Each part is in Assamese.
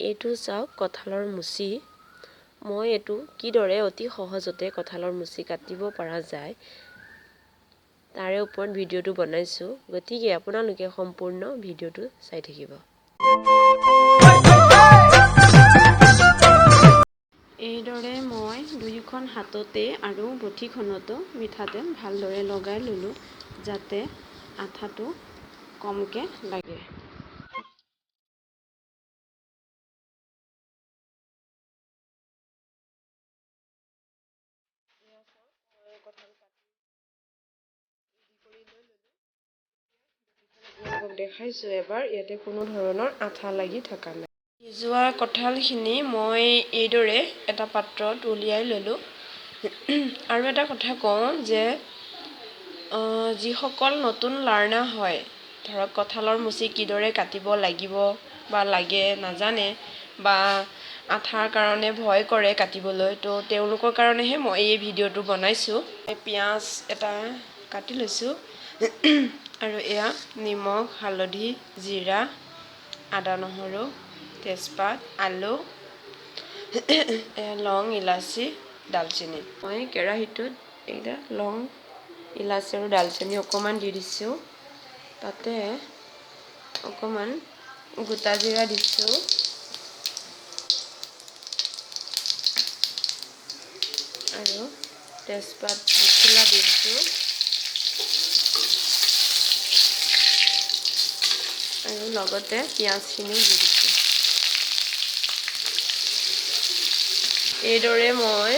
এইটো চাওক কঁঠালৰ মুচি। মই এইটো কিদৰে অতি সহজতে কঁঠালৰ মুচি কাটিব পৰা যায় তাৰে ওপৰত ভিডিঅ'টো বনাইছোঁ। গতিকে আপোনালোকে সম্পূৰ্ণ ভিডিঅ'টো চাই থাকিব। এইদৰে মই দুয়োখন হাততে আৰু বঠিখনতো মিঠাতেল ভালদৰে লগাই ল'লোঁ যাতে আঠাটো কমকৈ লাগে। দেখাইছোঁ এবাৰ, ইয়াতে কোনো ধৰণৰ আঠা লাগি থকা নাই। সিজোৱা কঁঠালখিনি মই এইদৰে এটা পাত্ৰত উলিয়াই ল'লোঁ। আৰু এটা কথা কওঁ যে যিসকল নতুন লাৰ্ণাৰ হয়, ধৰক কঁঠালৰ মুচি কিদৰে কাটিব লাগিব বা লাগে নাজানে বা আঠাৰ কাৰণে ভয় কৰে কাটিবলৈ, তো তেওঁলোকৰ কাৰণেহে মই এই ভিডিঅ'টো বনাইছোঁ। পিঁয়াজ এটা কাটি লৈছোঁ আৰু এয়া নিমখ, হালধি, জিৰা, আদা নহৰু, তেজপাত, আলু, লং, ইলাচি, ডালচেনি। মই কেৰাহীটোত এইকেইটা লং, ইলাচি আৰু ডালচেনি অকণমান দি দিছোঁ। তাতে অকণমান গোটা জিৰা দিছোঁ আৰু তেজপাত দুখিলা দিছোঁ আৰু লগতে পিঁয়াজখিনিও দি দিছোঁ। এইদৰে মই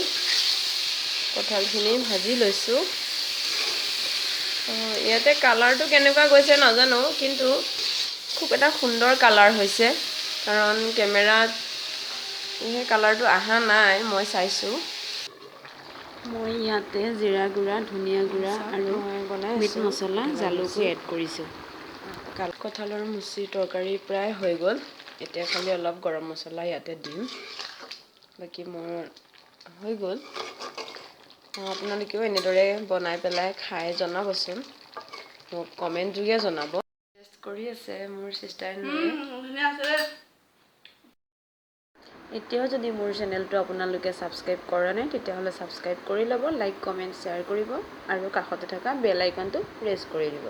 কঁঠালখিনি ভাজি লৈছোঁ। ইয়াতে কালাৰটো কেনেকুৱা গৈছে নাজানো, কিন্তু খুব এটা সুন্দৰ কালাৰ হৈছে, কাৰণ কেমেৰাত সেই কালাৰটো অহা নাই। মই চাইছোঁ। মই ইয়াতে জিৰা গুড়া, ধনিয়া গুড়া আৰু মিট মছলা, জালুকো এড কৰিছোঁ। কঁঠালৰ মুচি তৰকাৰী প্ৰায় হৈ গ'ল। এতিয়া খালি অলপ গৰম মছলা ইয়াতে দিম। বাকী মোৰ হৈ গ'ল। আপোনালোকেও এনেদৰে বনাই পেলাই খাই জনাবচোন, মোক কমেণ্ট যোগে জনাব। টেষ্ট কৰি আছে মোৰ চিষ্টাৰ-ইন-লয়ে। এতিয়াও যদি মোৰ চেনেলটো আপোনালোকে ছাবস্ক্ৰাইব কৰা নাই, তেতিয়াহ'লে ছাবস্ক্ৰাইব কৰি ল'ব, লাইক, কমেণ্ট, শ্বেয়াৰ কৰিব আৰু কাষতে থকা বেল আইকনটো প্ৰেছ কৰি দিব।